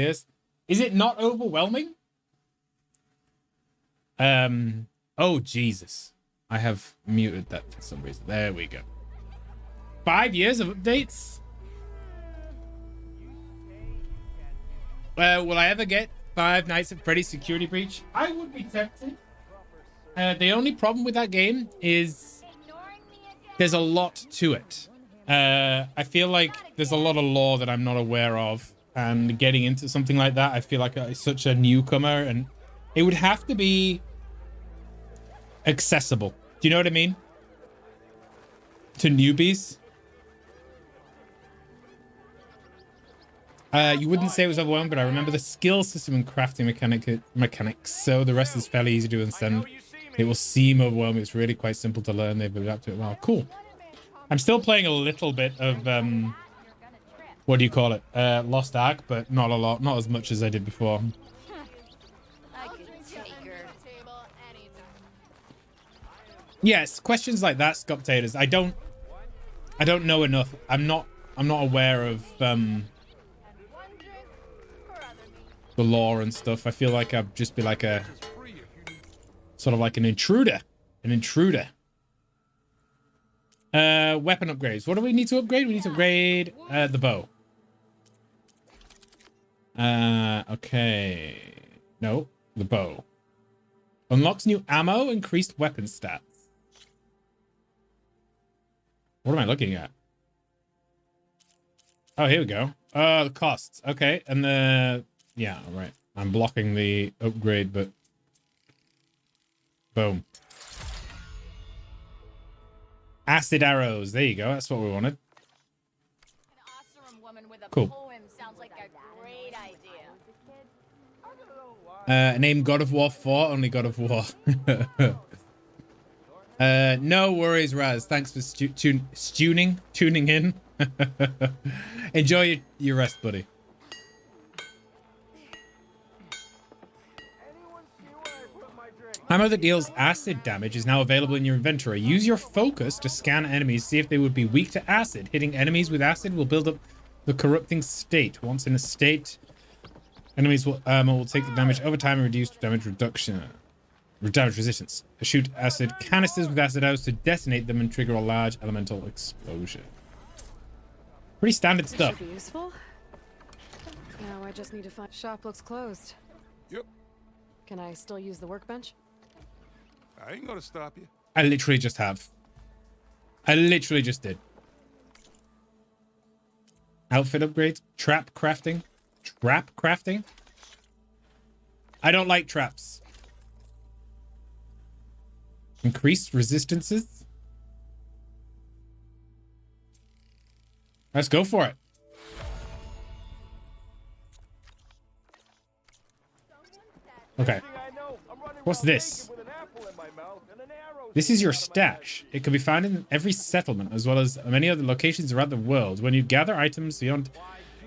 Is it not overwhelming? Oh, Jesus. I have muted that for some reason. There we go. 5 years of updates? Will I ever get Five Nights at Freddy's Security Breach? I would be tempted. The only problem with that game is there's a lot to it. I feel like there's a lot of lore that I'm not aware of, and getting into something like that, I feel like I'm such a newcomer, and it would have to be accessible. Do you know what I mean? To newbies. You wouldn't say it was overwhelming, but I remember the skill system and crafting mechanics, so the rest is fairly easy to understand. It will seem overwhelming. It's really quite simple to learn. They've adapted it well. Cool. I'm still playing a little bit of what do you call it? Lost Ark, but not a lot, not as much as I did before. Yes, questions like that, Scott Taters. I don't know enough. I'm not aware of the lore and stuff. I feel like I'd just be like a sort of like an intruder. Weapon upgrades. What do we need to upgrade? We need to upgrade the bow. Okay. No, the bow. Unlocks new ammo, increased weapon stats. What am I looking at? Oh, here we go. The costs. Okay, and the... Yeah, all right. I'm blocking the upgrade, but... Boom. Acid arrows. There you go. That's what we wanted. Cool. Name God of War 4. Only God of War. No worries, Raz. Thanks for tuning in. Enjoy your rest, buddy. Ammo that deals acid damage is now available in your inventory. Use your focus to scan enemies, see if they would be weak to acid. Hitting enemies with acid will build up the corrupting state. Once in a state, enemies will take the damage over time and reduce damage reduction. Damage resistance. Shoot acid canisters with acid arrows to detonate them and trigger a large elemental explosion. Pretty standard stuff. Should be useful. Now I just need to find... Shop looks closed. Yep. Can I still use the workbench? I ain't gonna stop you. I literally just have. I literally just did. Outfit upgrades. Trap crafting. Trap crafting. I don't like traps. Increased resistances. Let's go for it. Okay. What's this? This is your stash. It can be found in every settlement as well as many other locations around the world. When you gather items beyond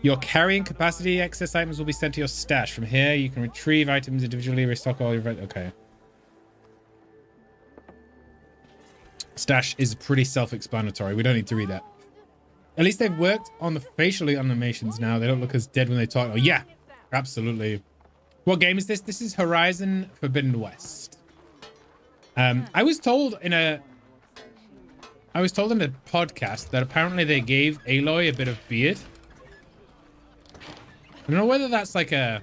your carrying capacity, excess items will be sent to your stash. From here, you can retrieve items individually, restock all your... Okay. Stash is pretty self-explanatory. We don't need to read that. At least they've worked on the facial animations now. They don't look as dead when they talk. Oh, yeah. Absolutely. What game is this? This is Horizon Forbidden West. I was told in a podcast that apparently they gave Aloy a bit of beard. I don't know whether that's like a...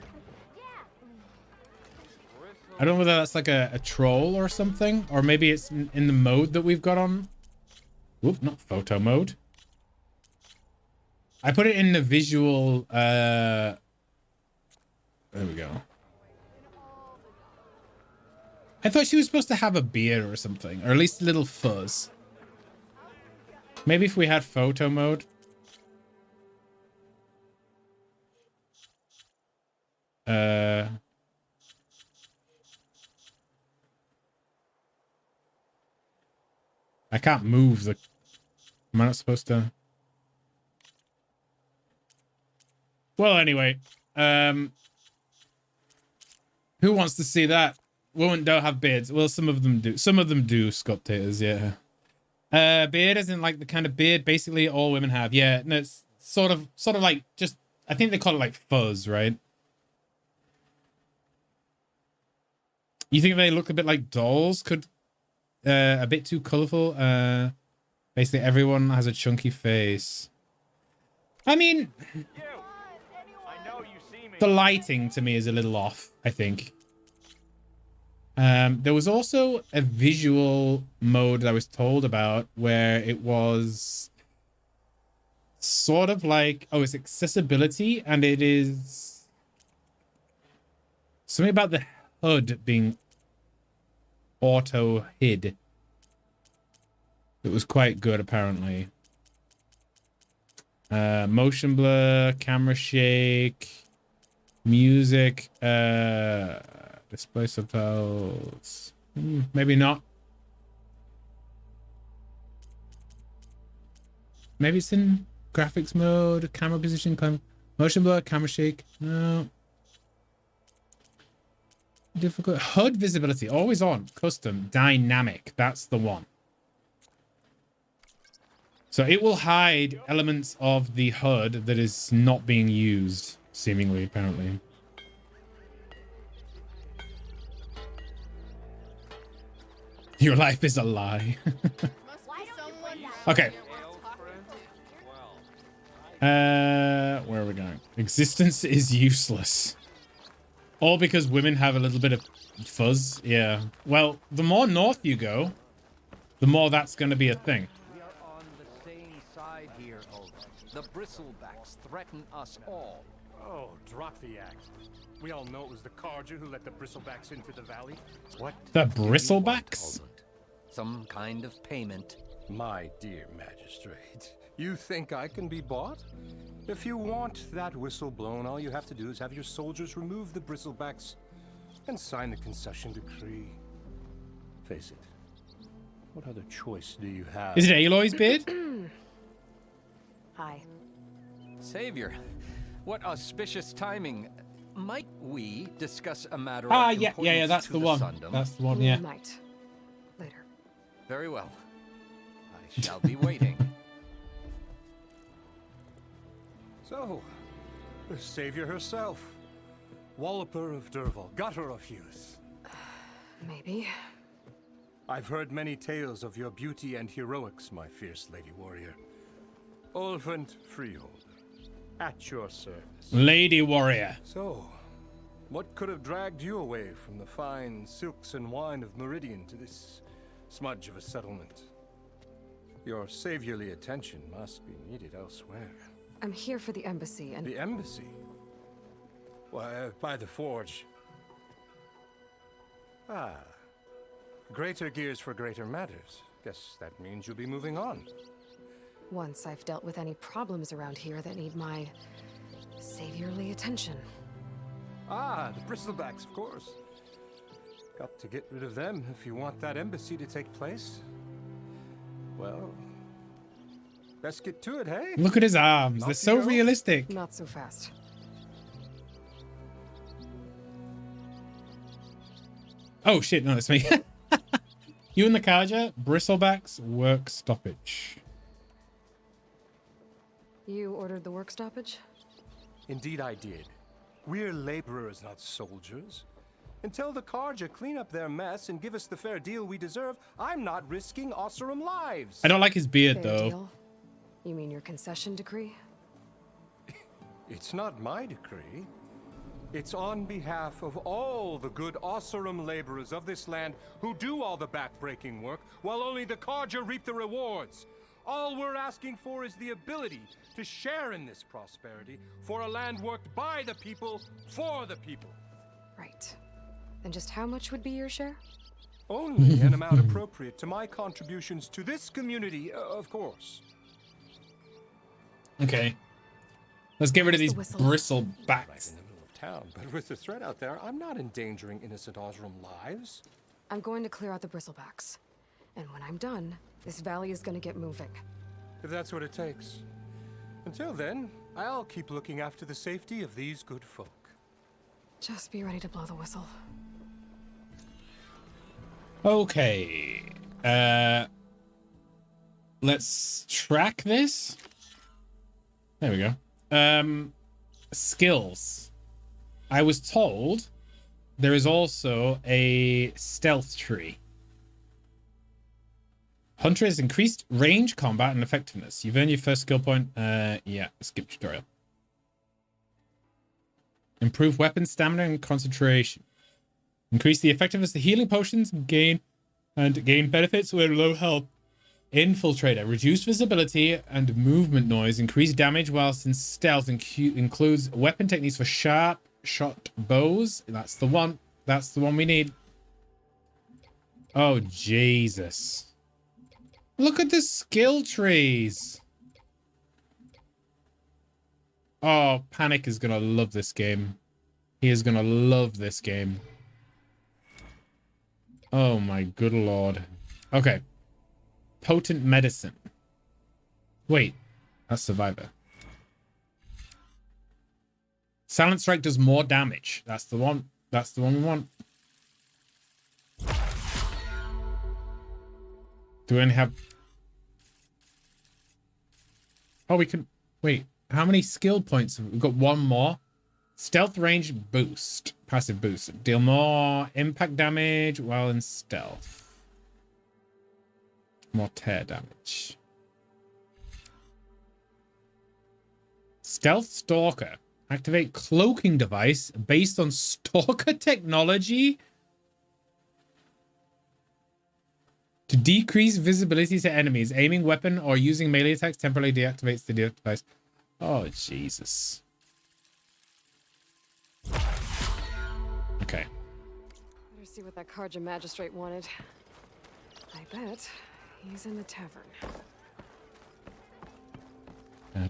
I don't know whether that's like a troll or something. Or maybe it's in the mode that we've got on. Whoop, not photo mode. I put it in the visual... There we go. I thought she was supposed to have a beard or something. Or at least a little fuzz. Maybe if we had photo mode. I can't move the... Am I not supposed to... Well, anyway. Who wants to see that? Women don't have beards. Well, some of them do. Some of them do, Scott Taters, yeah. Beard isn't like the kind of beard basically all women have. Yeah, no, it's sort of like just... I think they call it like fuzz, right? You think they look a bit like dolls? Could a bit too colorful? Basically, everyone has a chunky face. I mean, the lighting to me is a little off, I think. There was also a visual mode that I was told about where it was sort of like, oh, it's accessibility, and it is something about the HUD being auto hid. It was quite good, apparently. Motion blur, camera shake, music, display subtitles. Maybe not. Maybe it's in graphics mode, camera position, motion blur, camera shake. No. Difficult. HUD visibility, always on, custom, dynamic. That's the one. So it will hide elements of the HUD that is not being used, seemingly, apparently. Your life is a lie. Okay. Where are we going? Existence is useless. All because women have a little bit of fuzz. Yeah. Well, the more north you go, the more that's going to be a thing. We are on the same side here, Elven. The Bristlebacks threaten us all. Oh, drop the act. We all know it was the Carja who let the Bristlebacks into the valley. What? The do you want, Bristlebacks? Elven? Some kind of payment. My dear magistrate, you think I can be bought? If you want that whistle blown, all you have to do is have your soldiers remove the Bristlebacks and sign the concession decree. Face it, what other choice do you have? Is it Aloy's beard? Hi. Savior, what auspicious timing. Might we discuss a matter Ah, of yeah, importance that's to the one. Sundom? That's the one, yeah. Might. Later. Very well. I shall be waiting. So, the savior herself, Walloper of Derval, gutter of youth. Maybe. I've heard many tales of your beauty and heroics, my fierce lady warrior. Olfant Freeholder, at your service. Lady warrior. So, what could have dragged you away from the fine silks and wine of Meridian to this smudge of a settlement? Your saviorly attention must be needed elsewhere. I'm here for the embassy and... The embassy? Why, by the forge. Ah. Greater gears for greater matters. Guess that means you'll be moving on. Once I've dealt with any problems around here that need my saviorly attention. Ah, the Bristlebacks, of course. Got to get rid of them if you want that embassy to take place. Well, best get to it, hey? Look at his arms. They're Off so you go. realistic. Not so fast. Oh, shit. No, that's me. You and the Carja, Bristlebacks, work stoppage. You ordered the work stoppage? Indeed I did. We're laborers, not soldiers. Until the Carja clean up their mess and give us the fair deal we deserve, I'm not risking Osseram lives. I don't like his beard, Fair though. deal. You mean your concession decree? It's not my decree. It's on behalf of all the good Osseram laborers of this land who do all the back-breaking work, while only the Carja reap the rewards. All we're asking for is the ability to share in this prosperity for a land worked by the people, for the people. Right. Then just how much would be your share? Only an amount appropriate to my contributions to this community, of course. Okay. Let's get rid of these Where's the Bristlebacks. Right in the middle of town, but with the threat out there, I'm not endangering innocent Osram lives. I'm going to clear out the Bristlebacks. And when I'm done, this valley is going to get moving. If that's what it takes. Until then, I'll keep looking after the safety of these good folk. Just be ready to blow the whistle. Okay. Let's track this. There we go. Skills. I was told there is also a stealth tree. Hunter has increased range, combat, and effectiveness. You've earned your first skill point. Yeah, skip tutorial. Improve weapon stamina and concentration. Increase the effectiveness of healing potions, gain benefits with low health. Infiltrator. Reduce visibility and movement noise. Increase damage whilst in stealth. Includes weapon techniques for sharp shot bows. That's the one. That's the one we need. Oh, Jesus. Look at the skill trees. Oh, Panic is going to love this game. He is going to love this game. Oh my good lord. Okay. Potent medicine. Wait. That's Survivor. Silent Strike does more damage. That's the one. That's the one we want. Do we only have... Oh, we can... Wait. How many skill points? We've got one more. Stealth range boost. Passive boost. Deal more impact damage while in stealth. More tear damage. Stealth Stalker. Activate cloaking device based on stalker technology to decrease visibility to enemies. Aiming weapon or using melee attacks temporarily deactivates the device. Oh, Jesus. Okay. Better see what that Karja magistrate wanted. I bet he's in the tavern. I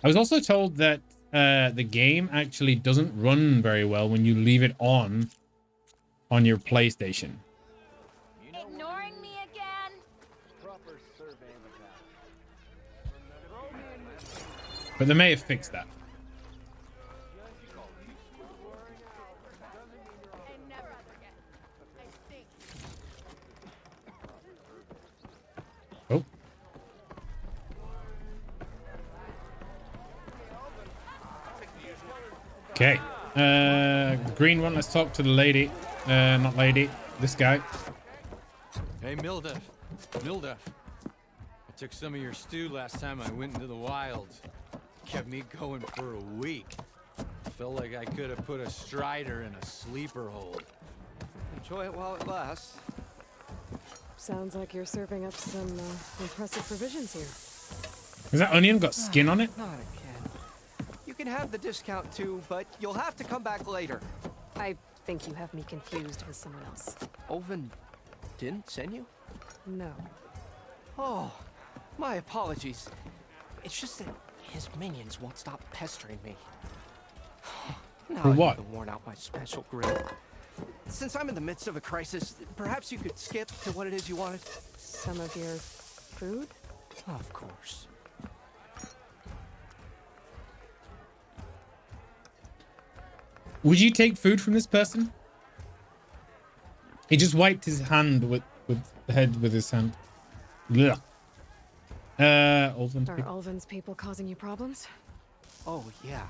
was also told that the game actually doesn't run very well when you leave it on your PlayStation. Ignoring me again? But they may have fixed that. Oh. Okay. Green one, let's talk to the lady. Not lady, this guy. Hey, Milda. Milda. I took some of your stew last time I went into the wilds. Kept me going for a week. Felt like I could have put a strider in a sleeper hold. Enjoy it while it lasts. Sounds like you're serving up some impressive provisions here. Has that onion got skin on it? Not again. You can have the discount too, but you'll have to come back later. I think you have me confused with someone else. Elven didn't send you? No. Oh, my apologies. It's just that his minions won't stop pestering me. Now For I've what? even worn out my special grid. Since I'm in the midst of a crisis, perhaps you could skip to what it is you wanted? Some of your food? Of course. Would you take food from this person? He just wiped his hand with the head with his hand. Ugh. Elven Are people. Elven's people causing you problems? Oh, yeah.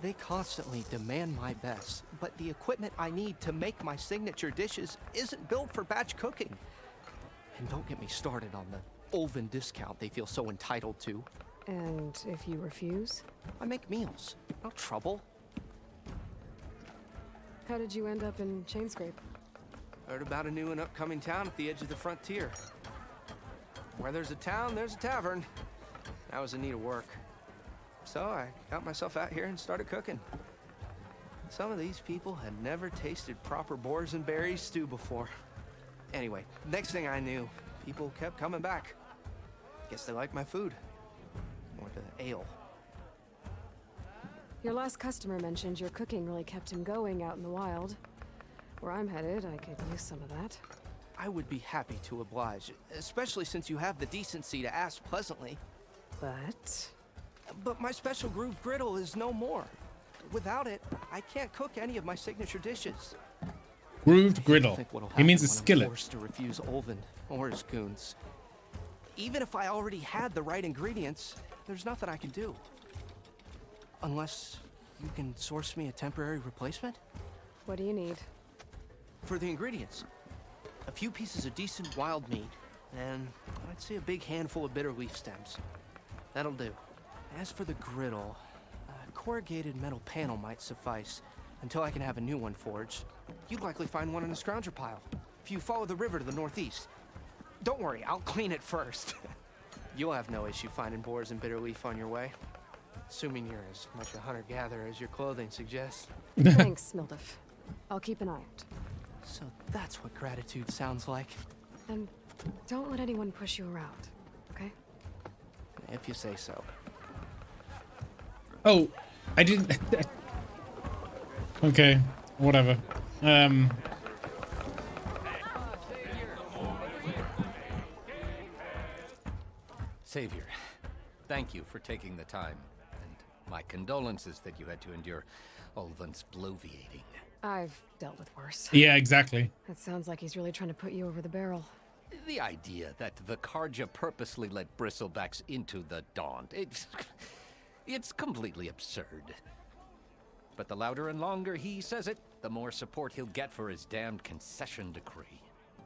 They constantly demand my best, but the equipment I need to make my signature dishes isn't built for batch cooking. And don't get me started on the Elven discount they feel so entitled to. And if you refuse? I make meals, no trouble. How did you end up in Chainscrape? Heard about a new and upcoming town at the edge of the frontier. Where there's a town, there's a tavern. I was in need of work. So I got myself out here and started cooking. Some of these people had never tasted proper boars and berries stew before. Anyway, next thing I knew, people kept coming back. Guess they liked my food. Or the ale. Your last customer mentioned your cooking really kept him going out in the wild. Where I'm headed, I could use some of that. I would be happy to oblige, especially since you have the decency to ask pleasantly. But my special groove griddle is no more. Without it, I can't cook any of my signature dishes. Grooved griddle. He means a skillet. I'm forced to refuse Elven or his goons. Even if I already had the right ingredients, there's nothing I can do. Unless you can source me a temporary replacement? What do you need? For the ingredients. A few pieces of decent wild meat, and I'd say a big handful of bitter leaf stems. That'll do. As for the griddle, a corrugated metal panel might suffice until I can have a new one forged. You'd likely find one in a scrounger pile if you follow the river to the northeast. Don't worry, I'll clean it first. You'll have no issue finding boars and bitter leaf on your way. Assuming you're as much a hunter-gatherer as your clothing suggests. Thanks, Milda. I'll keep an eye out. So that's what gratitude sounds like. And don't let anyone push you around, okay? If you say so. Oh, I didn't. Okay, whatever. Savior, thank you for taking the time, and my condolences that you had to endure Elven's bloviating. I've dealt with worse. Yeah, exactly. It sounds like he's really trying to put you over the barrel. The idea that the Karja purposely let Bristlebacks into the Daunt, it's completely absurd. But the louder and longer he says it, the more support he'll get for his damned concession decree.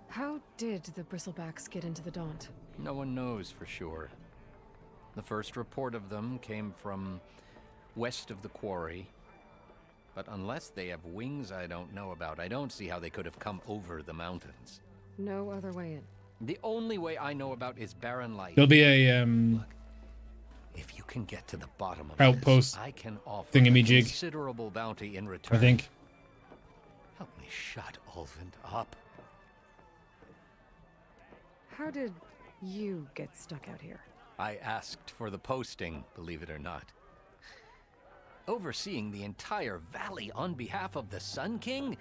How did the Bristlebacks get into the Daunt? No one knows for sure. The first report of them came from west of the quarry. But unless they have wings I don't know about, I don't see how they could have come over the mountains. No other way in. The only way I know about is barren light. There'll be a Look, if you can get to the bottom of outpost this, I can offer a thingamajig, considerable bounty in return. I think. Help me shut Elven up. How did you get stuck out here? I asked for the posting, believe it or not. Overseeing the entire valley on behalf of the Sun King?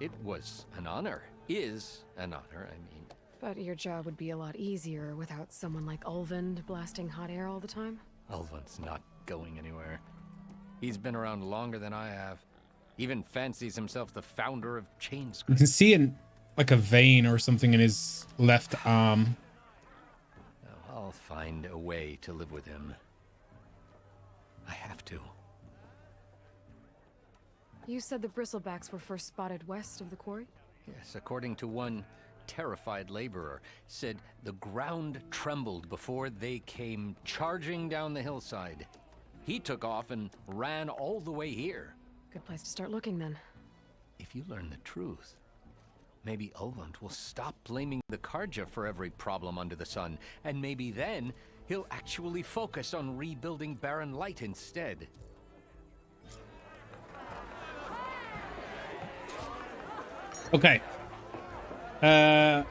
It was an honor. Is an honor, I mean. But your job would be a lot easier without someone like Elven blasting hot air all the time? Elven's not going anywhere. He's been around longer than I have. Even fancies himself the founder of You Chainscript. can see like a vein or something in his left arm. I'll find a way to live with him. I have to. You said the Bristlebacks were first spotted west of the quarry? Yes, according to one terrified laborer, said the ground trembled before they came charging down the hillside. He took off and ran all the way here. Good place to start looking then. If you learn the truth, maybe Elven will stop blaming the Karja for every problem under the sun, and maybe then he'll actually focus on rebuilding Barren Light instead. Okay. Can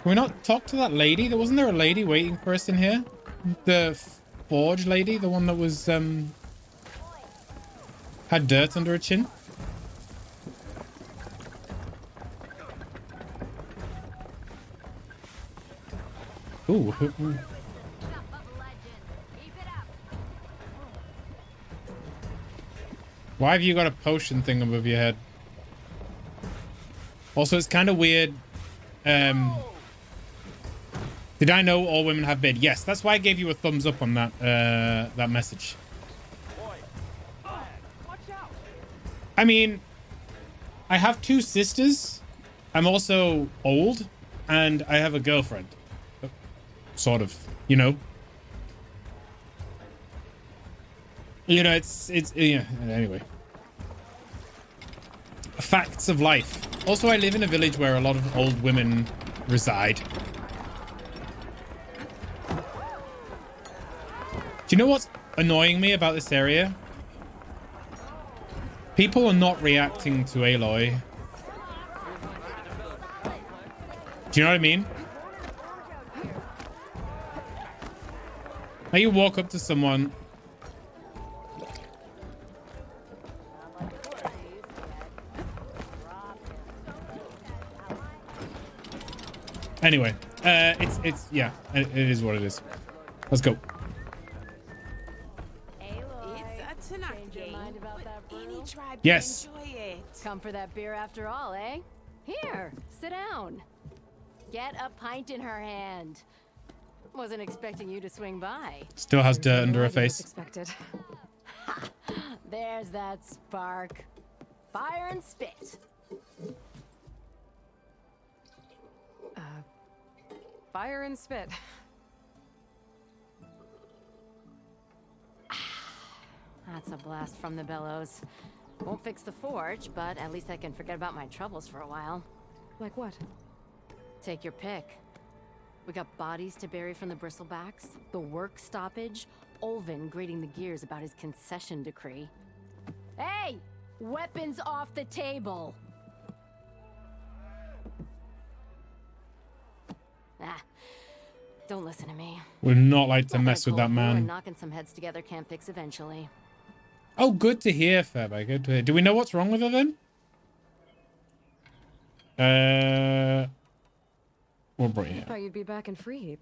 we not talk to that lady? Wasn't there a lady waiting for us in here? The forge lady, the one that was had dirt under her chin. Ooh. Why have you got a potion thing above your head? Also, it's kind of weird. Did I know all women have beard? Yes, that's why I gave you a thumbs up on that that message. I mean, I have two sisters. I'm also old, and I have a girlfriend. Sort of, you know. You know, it's yeah. Anyway, facts of life. Also, I live in a village where a lot of old women reside. Do you know what's annoying me about this area? People are not reacting to Aloy. Do you know what I mean? Now you walk up to someone. Anyway, it's yeah, it is what it is. Let's go. It's a Tanakh game, but any tribe Yes. can enjoy it. Come for that beer after all, eh? Here, sit down. Get a pint in her hand. Wasn't expecting you to swing by. Still has dirt under her More than was face. expected. Ha! There's that spark. Fire and spit. Fire and spit. That's a blast from the bellows. Won't fix the forge, but at least I can forget about my troubles for a while. Like what? Take your pick. We got bodies to bury from the Bristlebacks, the work stoppage, Elven grating the gears about his concession decree. Hey! Weapons off the table! Don't listen to me. Would not like to Nothing mess with that cold brew and man. knocking some heads together can't fix eventually. Oh, good to hear, Fairbank. Good to hear. Do we know what's wrong with her then? What brought you here? Thought you'd be back in Freeheap.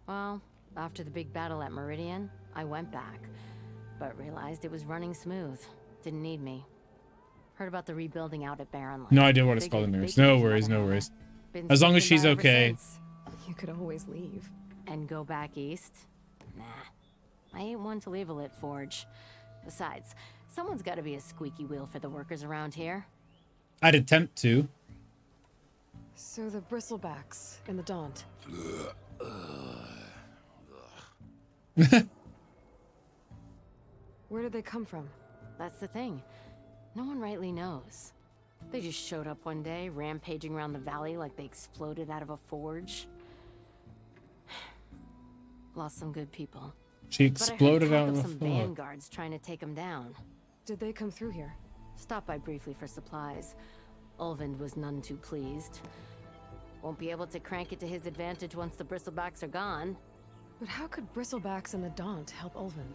Well, after the big battle at Meridian, I went back, but realized it was running smooth. Didn't need me. Heard about the rebuilding out at Barrenland. No idea what it's called in Mirrors. No worries, no worries. As long as she's okay. You could always leave. And go back east? Nah. I ain't one to leave a lit forge. Besides, someone's got to be a squeaky wheel for the workers around here. I'd attempt to. So the Bristlebacks in the Daunt. Where did they come from? That's the thing. No one rightly knows. They just showed up one day, rampaging around the valley like they exploded out of a forge. Lost some good people. She exploded out of a some forge. vanguards trying to take them down. Did they come through here? Stopped by briefly for supplies. Elven was none too pleased. Won't be able to crank it to his advantage once the Bristlebacks are gone. But how could Bristlebacks and the Daunt help Elven?